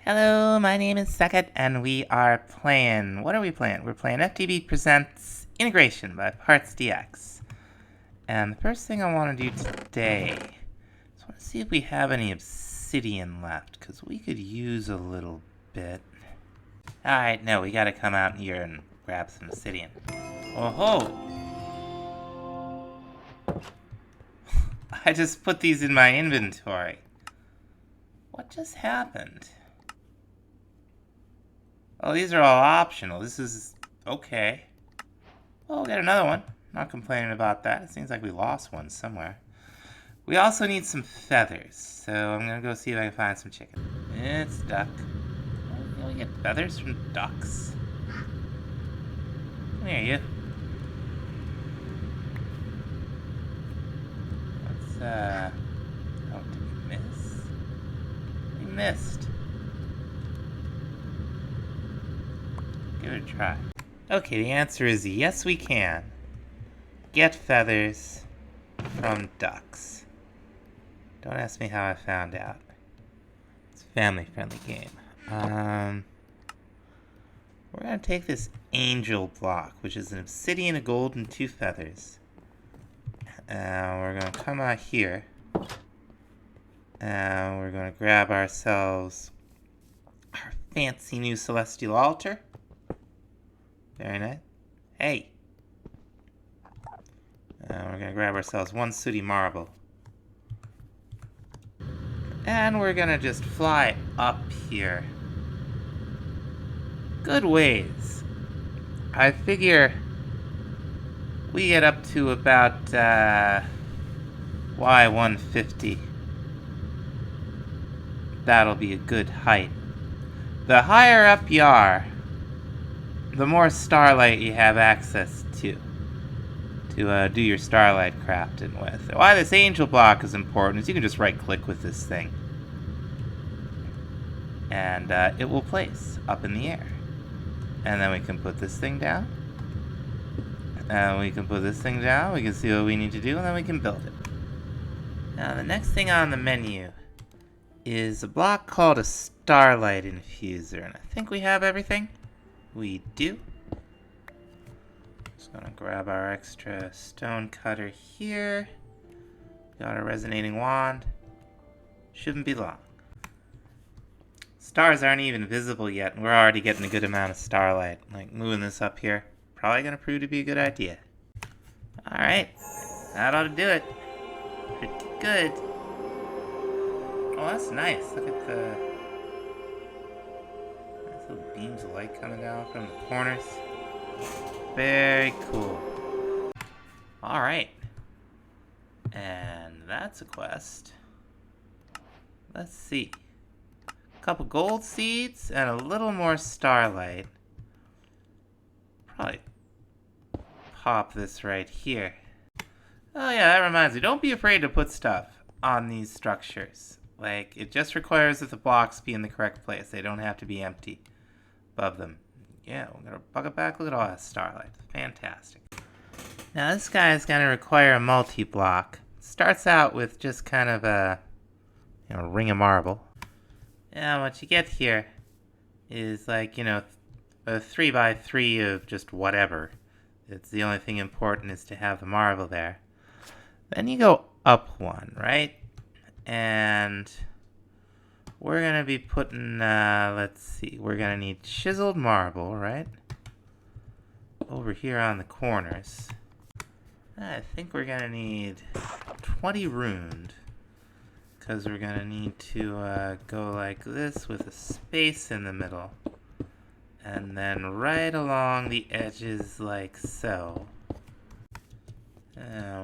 Hello, my name is Sekit, and we are playing... What are we playing? We're playing FTB Presents Integration by Parts DX. And the first thing I want to do today is want to see if we have any obsidian left, because we could use a little bit. Alright, no, we gotta come out here and grab some obsidian. Oh-ho! I just put these in my inventory. What just happened? Oh, these are all optional. This is okay. Well, we'll get another one. Not complaining about that. It seems like we lost one somewhere. We also need some feathers, so I'm gonna go see if I can find some chicken. It's duck. Oh, we get feathers from ducks. Come here, you. Let's, oh, did we miss? We missed. Give it a try. Okay, the answer is yes, we can get feathers from ducks. Don't ask me how I found out. It's a family-friendly game. We're gonna take this angel block, which is an obsidian, a gold, and 2 feathers. We're gonna come out here. We're gonna grab ourselves our fancy new celestial altar. Very nice. Hey! We're gonna grab ourselves 1 sooty marble. And we're gonna just fly up here. Good ways. I figure we get up to about Y150. That'll be a good height. The higher up you are, the more starlight you have access to do your starlight crafting with. Why this angel block is important is you can just right click with this thing and it will place up in the air, and then we can put this thing down, and we can put this thing down, we can see what we need to do, and then we can build it. Now the next thing on the menu is a block called a starlight infuser, and I think we have everything. We do. Just gonna grab our extra stone cutter here. Got a resonating wand. Shouldn't be long. Stars aren't even visible yet, and we're already getting a good amount of starlight. Like, moving this up here, probably gonna prove to be a good idea. Alright, that ought to do it. Pretty good. Oh, that's nice. Look at the little beams of light coming down from the corners. Very cool. Alright. And that's a quest. Let's see. A couple gold seeds and a little more starlight. Probably pop this right here. Oh yeah, that reminds me. Don't be afraid to put stuff on these structures. Like, it just requires that the blocks be in the correct place. They don't have to be empty above them. Yeah, we're gonna bug it back. Look at all that starlight. Fantastic. Now this guy is gonna require a multi-block. Starts out with just kind of a, ring of marble. And what you get here is like, a 3x3 of just whatever. It's the only thing important is to have the marble there. Then you go up one, right? And we're going to be putting, let's see, we're going to need chiseled marble, right? Over here on the corners. I think we're going to need 20 runed, because we're going to need to go like this with a space in the middle. And then right along the edges like so.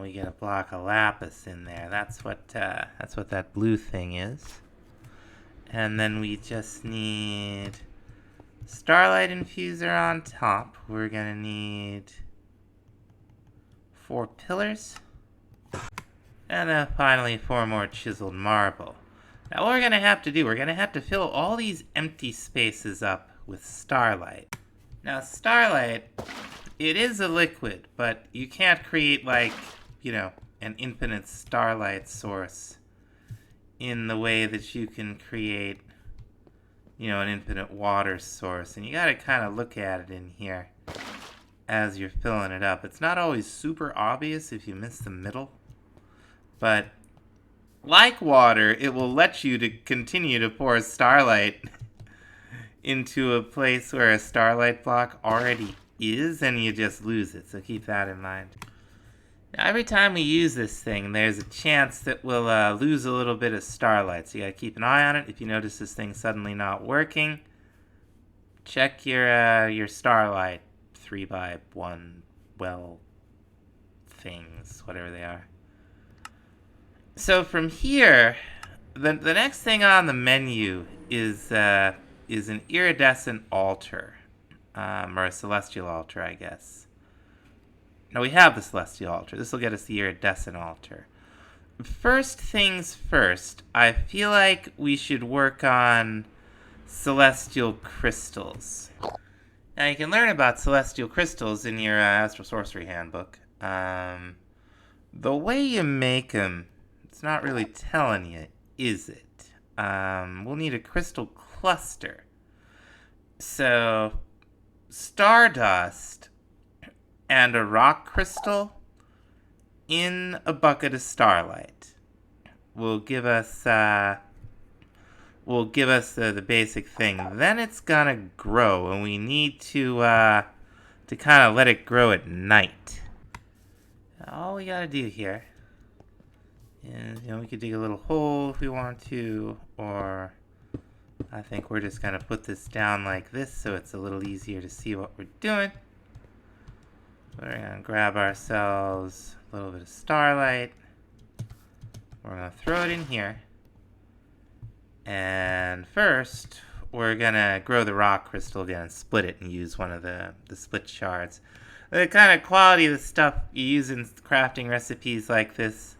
We get a block of lapis in there. That's what that blue thing is. And then we just need starlight infuser on top. We're gonna need 4 pillars. And then finally 4 more chiseled marble. Now what we're gonna have to do, we're gonna have to fill all these empty spaces up with starlight. Now starlight, it is a liquid, but you can't create like, an infinite starlight source in the way that you can create, an infinite water source. And you gotta kind of look at it in here as you're filling it up. It's not always super obvious if you miss the middle. But like water, it will let you to continue to pour starlight into a place where a starlight block already is, and you just lose it. So keep that in mind. Now, every time we use this thing, there's a chance that we'll lose a little bit of starlight. So you gotta keep an eye on it. If you notice this thing suddenly not working, check your starlight 3x1 well things, whatever they are. So from here, the next thing on the menu is an iridescent altar, or a celestial altar, I guess. Now we have the celestial altar. This will get us the iridescent altar. First things first, I feel like we should work on celestial crystals. Now you can learn about celestial crystals in your Astral Sorcery handbook. The way you make them, it's not really telling you, is it? We'll need a crystal cluster. So, stardust and a rock crystal in a bucket of starlight will give us the basic thing. Then it's gonna grow, and we need to kind of let it grow at night. All we gotta do here is, we could dig a little hole if we want to, or I think we're just gonna put this down like this so it's a little easier to see what we're doing. We're gonna grab ourselves a little bit of starlight. We're gonna throw it in here. And first, we're gonna grow the rock crystal again and split it and use one of the split shards. The kind of quality of the stuff you use in crafting recipes like this,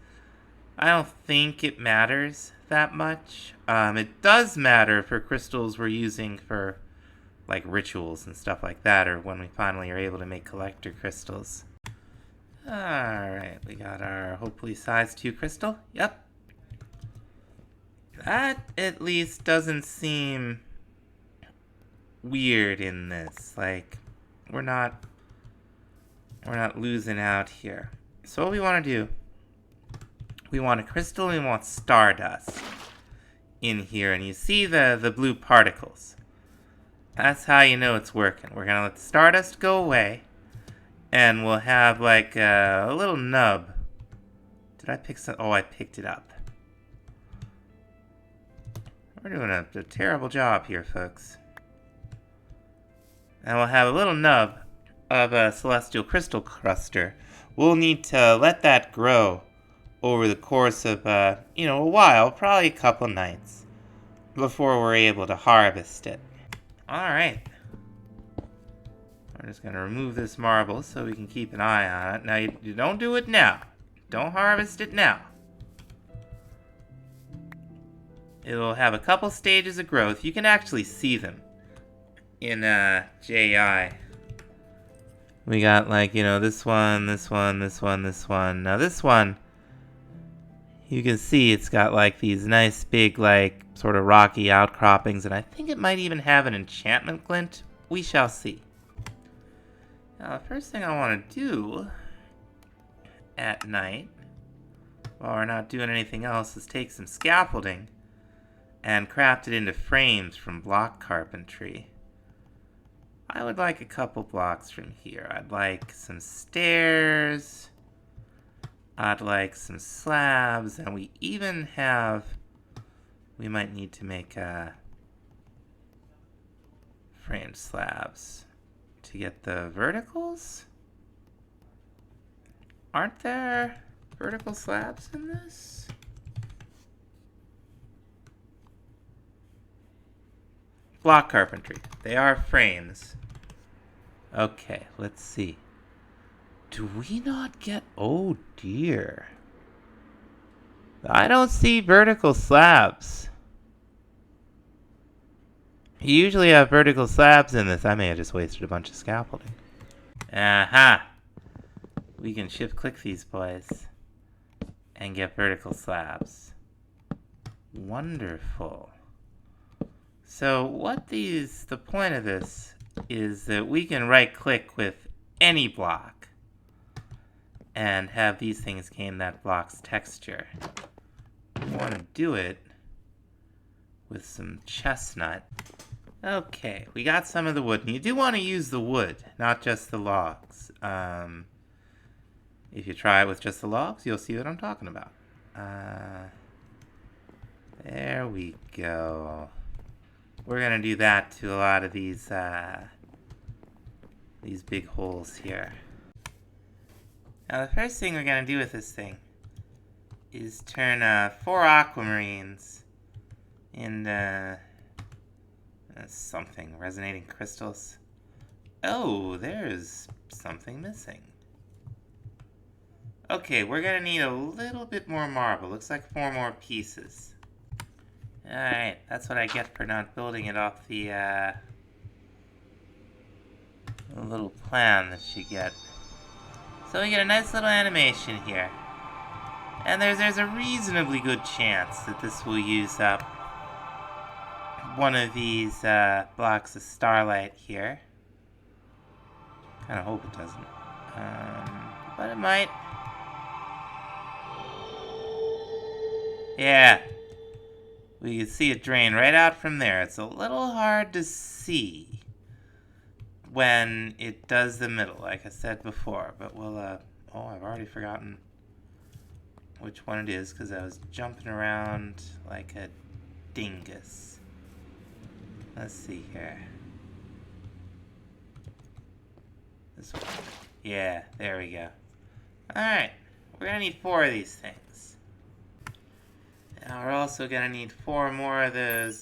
I don't think it matters that much. It does matter for crystals we're using for like rituals and stuff like that, or when we finally are able to make collector crystals. Alright, we got our hopefully size 2 crystal. Yep. That at least doesn't seem weird in this. Like, we're not losing out here. So what we want to do, we want a crystal and we want stardust in here. And you see the blue particles. That's how you know it's working. We're going to let the stardust go away. And we'll have like a little nub. Did I pick some? Oh, I picked it up. We're doing a terrible job here, folks. And we'll have a little nub of a celestial crystal cluster. We'll need to let that grow over the course of, a while, probably a couple nights, before we're able to harvest it. Alright. We're just going to remove this marble so we can keep an eye on it. Now, you don't do it now. Don't harvest it now. It'll have a couple stages of growth. You can actually see them in JI. We got like, this one, this one, this one, this one. Now this one, you can see it's got like these nice big like sort of rocky outcroppings, and I think it might even have an enchantment glint. We shall see. Now the first thing I want to do at night, while we're not doing anything else, is take some scaffolding and craft it into frames from block carpentry. I would like a couple blocks from here. I'd like some stairs. I'd like some slabs. And we even have... We might need to make framed slabs to get the verticals. Aren't there vertical slabs in this? Block carpentry. They are frames. Okay, let's see. Do we not get... Oh, dear. I don't see vertical slabs. You usually have vertical slabs in this. I may have just wasted a bunch of scaffolding. Aha! We can shift-click these boys and get vertical slabs. Wonderful. So the point of this is that we can right-click with any block and have these things gain that block's texture. We want to do it with some chestnut. Okay, we got some of the wood. And you do want to use the wood, not just the logs. If you try it with just the logs, you'll see what I'm talking about. There we go. We're going to do that to a lot of these big holes here. Now, the first thing we're going to do with this thing is turn 4 aquamarines into something. Resonating crystals. Oh, there's something missing. Okay, we're going to need a little bit more marble. Looks like 4 more pieces. Alright, that's what I get for not building it off the little plan that you get. So we get a nice little animation here. And there's a reasonably good chance that this will use up one of these blocks of starlight here. Kinda hope it doesn't. But it might. Yeah. We can see it drain right out from there. It's a little hard to see when it does the middle, like I said before. But we'll, oh, I've already forgotten which one it is because I was jumping around like a dingus. Let's see here. This one. Yeah, there we go. Alright, we're gonna need 4 of these things. Now we're also gonna need 4 more of those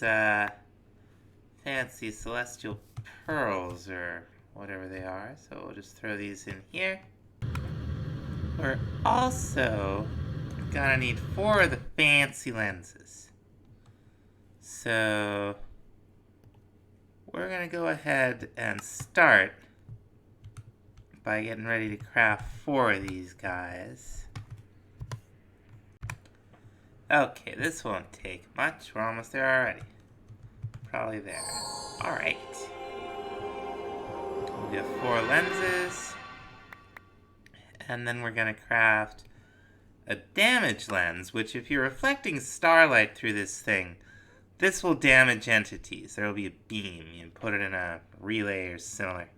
fancy celestial pearls or whatever they are. So we'll just throw these in here. We're also gonna need 4 of the fancy lenses. So we're gonna go ahead and start by getting ready to craft 4 of these guys. Okay, this won't take much. We're almost there already. Probably there. Alright. We have 4 lenses. And then we're going to craft a damage lens, which if you're reflecting starlight through this thing, this will damage entities. There will be a beam. You can put it in a relay or similar.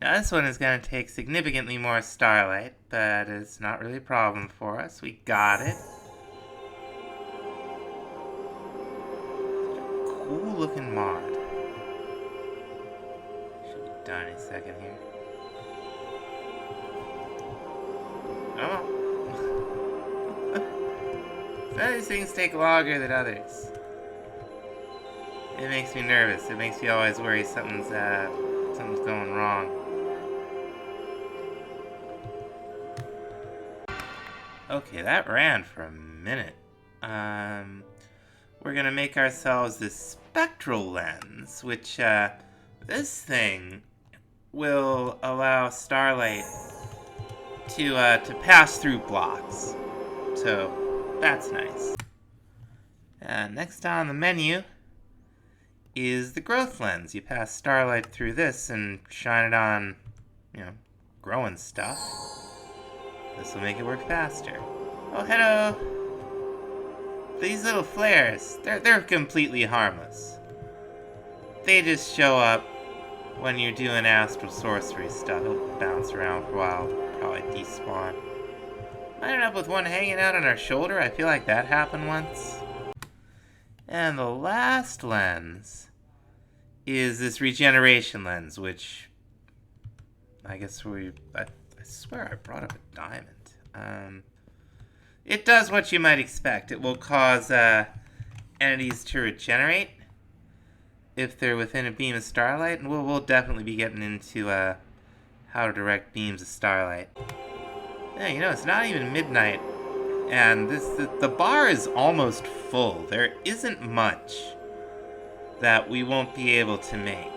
Now this one is going to take significantly more starlight, but it's not really a problem for us. We got it. Cool looking mod. Should be done in a second here. Oh. Some of these things take longer than others. It makes me nervous. It makes me always worry something's going wrong. Okay, that ran for a minute. We're gonna make ourselves this spectral lens, which this thing will allow starlight to pass through blocks. So that's nice. Next on the menu is the growth lens. You pass starlight through this and shine it on, growing stuff. This will make it work faster. Oh, hello! These little flares, they're completely harmless. They just show up when you're doing Astral Sorcery stuff. It'll bounce around for a while, probably despawn. I ended up with one hanging out on our shoulder. I feel like that happened once. And the last lens is this regeneration lens, which I guess I swear I brought up a diamond. It does what you might expect. It will cause entities to regenerate if they're within a beam of starlight, and we'll definitely be getting into how to direct beams of starlight. Yeah, it's not even midnight, and the bar is almost full. There isn't much that we won't be able to make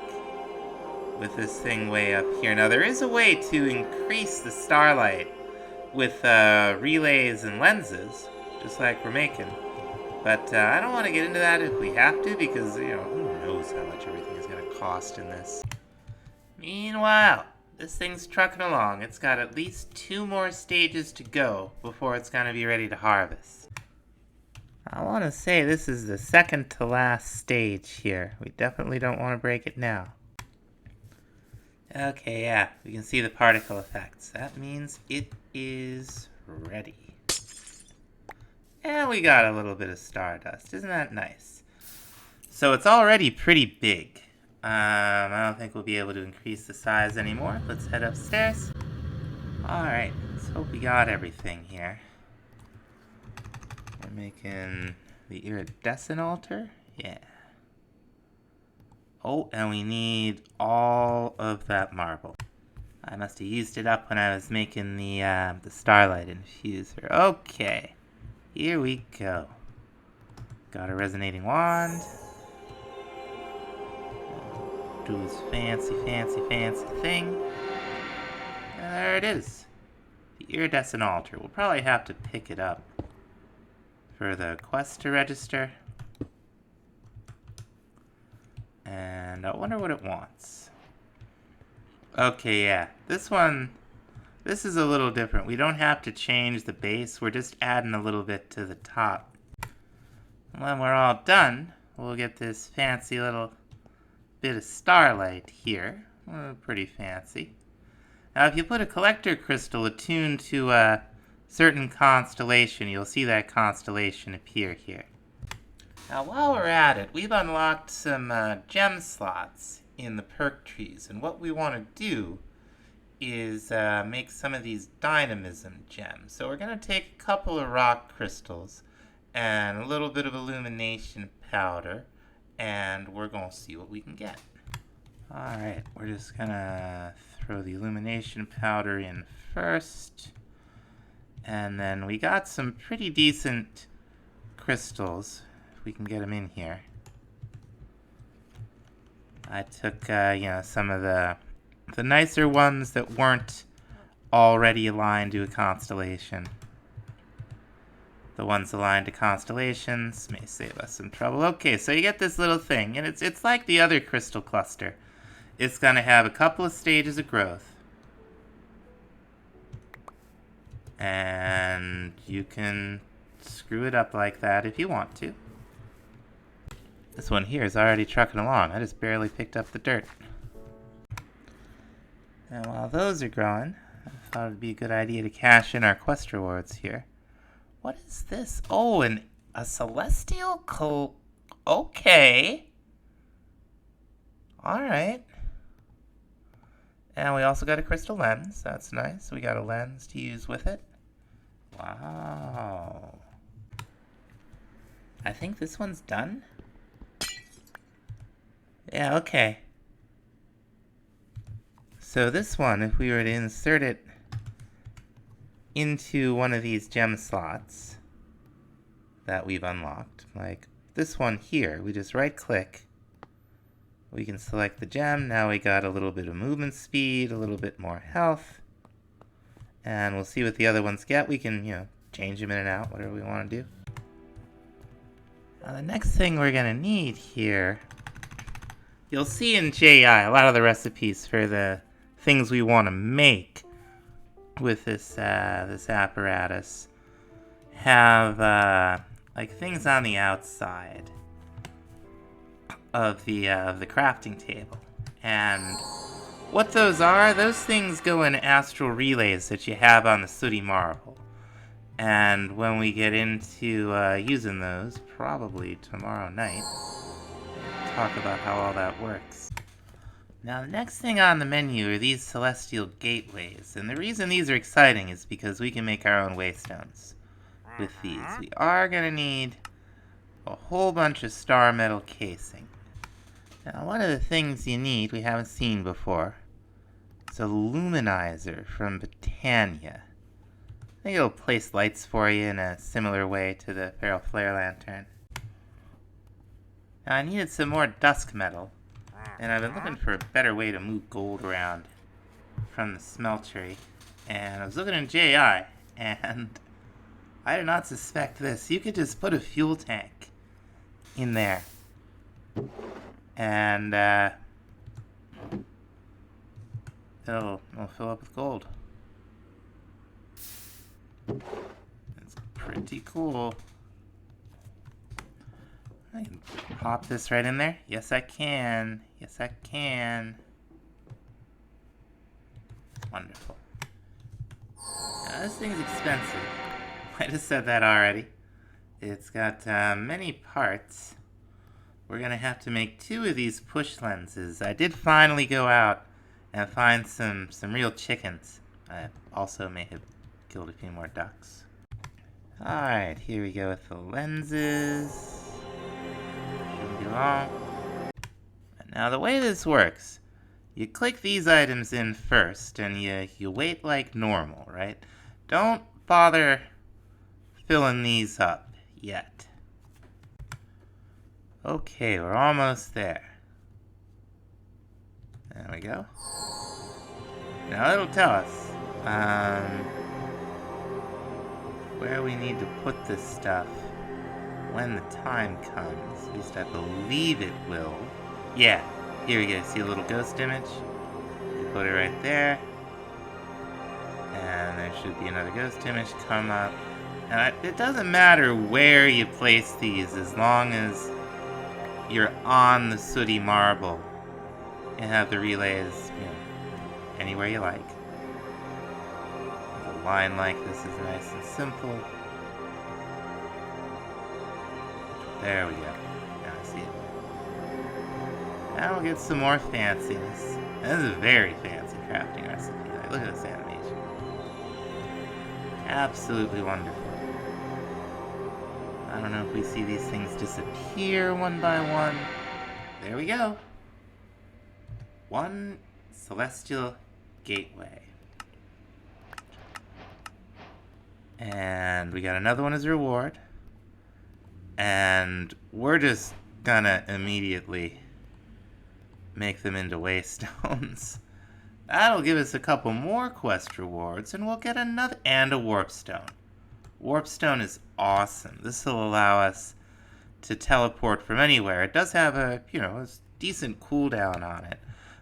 with this thing way up here. Now, there is a way to increase the starlight with relays and lenses, just like we're making. But I don't want to get into that if we have to, because, who knows how much everything is going to cost in this. Meanwhile, this thing's trucking along. It's got at least 2 more stages to go before it's going to be ready to harvest. I want to say this is the second to last stage here. We definitely don't want to break it now. Okay, yeah, we can see the particle effects. That means it is ready. And we got a little bit of stardust. Isn't that nice? So it's already pretty big. I don't think we'll be able to increase the size anymore. Let's head upstairs. Alright, let's hope we got everything here. We're making the iridescent altar? Yeah. Oh, and we need all of that marble. I must have used it up when I was making the starlight infuser. Okay, here we go. Got a resonating wand. Do this fancy thing. And there it is. The iridescent altar. We'll probably have to pick it up for the quest to register. And I wonder what it wants. Okay, yeah. This is a little different. We don't have to change the base. We're just adding a little bit to the top. When we're all done, we'll get this fancy little bit of starlight here. Pretty fancy. Now, if you put a collector crystal attuned to a certain constellation, you'll see that constellation appear here. Now, while we're at it, we've unlocked some gem slots in the perk trees, and what we want to do is make some of these dynamism gems. So we're going to take a couple of rock crystals and a little bit of illumination powder, and we're going to see what we can get. Alright, we're just going to throw the illumination powder in first, and then we got some pretty decent crystals. We can get them in here. I took, some of the nicer ones that weren't already aligned to a constellation. The ones aligned to constellations may save us some trouble. Okay, so you get this little thing, and it's like the other crystal cluster. It's going to have a couple of stages of growth. And you can screw it up like that if you want to. This one here is already trucking along. I just barely picked up the dirt. And while those are growing, I thought it would be a good idea to cash in our quest rewards here. What is this? Oh, a celestial okay. Alright. And we also got a crystal lens. That's nice. We got a lens to use with it. Wow. I think this one's done. Yeah, okay. So this one, if we were to insert it into one of these gem slots that we've unlocked, like this one here, we just right click, we can select the gem. Now we got a little bit of movement speed, a little bit more health, and we'll see what the other ones get. We can, change them in and out, whatever we want to do. Now the next thing we're gonna need here, you'll see in JI a lot of the recipes for the things we want to make with this apparatus have like things on the outside of the crafting table, and what those are, those things go in astral relays that you have on the sooty marble. And when we get into using those, probably tomorrow night, we'll talk about how all that works. Now, the next thing on the menu are these celestial gateways, and the reason these are exciting is because we can make our own waystones with these. We are going to need a whole bunch of star metal casing. Now, one of the things you need, we haven't seen before, is a luminizer from Britannia. I think it'll place lights for you in a similar way to the Feral Flare Lantern. Now, I needed some more dusk metal, and I've been looking for a better way to move gold around from the smeltery. And I was looking in JI, and I did not suspect this. You could just put a fuel tank in there, and it'll fill up with gold. It's pretty cool. I can pop this right in there. Yes, I can. Yes, I can. Wonderful. Now, this thing's expensive. I just said that already. It's got many parts. We're going to have to make 2 of these push lenses. I did finally go out and find some real chickens. I also may have killed a few more ducks. Alright, here we go with the lenses. Shouldn't be long. Now the way this works, you click these items in first and you wait like normal, right? Don't bother filling these up yet. Okay, we're almost there. There we go. Now it'll tell us where we need to put this stuff when the time comes. At least I believe it will. Yeah, here we go. See a little ghost image? You put it right there. And there should be another ghost image come up. Now, it doesn't matter where you place these as long as you're on the sooty marble. You have the relays, anywhere you like. A line like this is nice and simple. There we go. Now I see it. Now we'll get some more fanciness. This is a very fancy crafting recipe. Like, look at this animation. Absolutely wonderful. I don't know if we see these things disappear one by one. There we go. 1 celestial gateway. And we got another one as a reward. And we're just gonna immediately make them into Waystones. That'll give us a couple more quest rewards, and we'll get another, and a warpstone. Warpstone is awesome. This will allow us to teleport from anywhere. It does have a, a decent cooldown on it,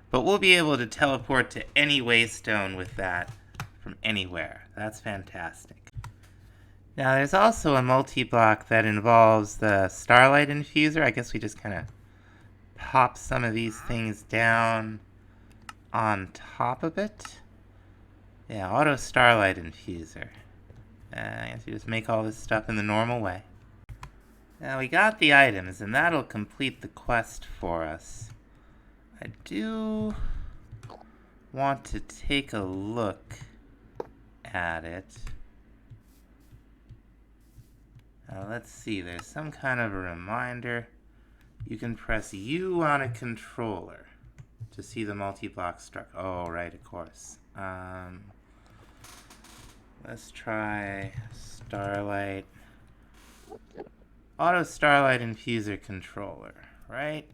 but we'll be able to teleport to any Waystone with that from anywhere. That's fantastic. Now there's also a multi-block that involves the Starlight Infuser. I guess we just kind of pop some of these things down on top of it. Yeah, Auto Starlight Infuser. I guess you just make all this stuff in the normal way. Now we got the items, and that'll complete the quest for us. I do want to take a look at it. Now let's see, there's some kind of a reminder. You can press U on a controller to see the multi-block structure. Oh, right, of course. Let's try Starlight. Auto Starlight Infuser controller, right?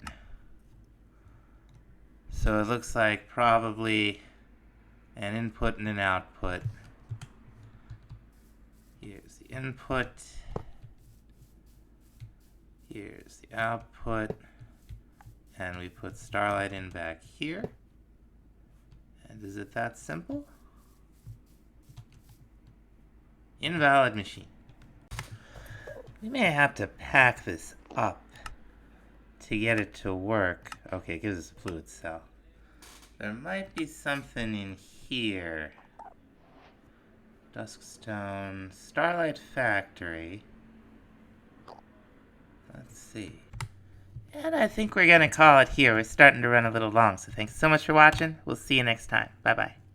So it looks like probably an input and an output. Here's the input. Here's the output. And we put Starlight in back here. And is it that simple? Invalid machine. We may have to pack this up to get it to work. Okay, it gives us a fluid cell. There might be something in here. Duskstone, Starlight Factory. Let's see. And I think we're gonna call it here. We're starting to run a little long, so thanks so much for watching. We'll see you next time. Bye-bye.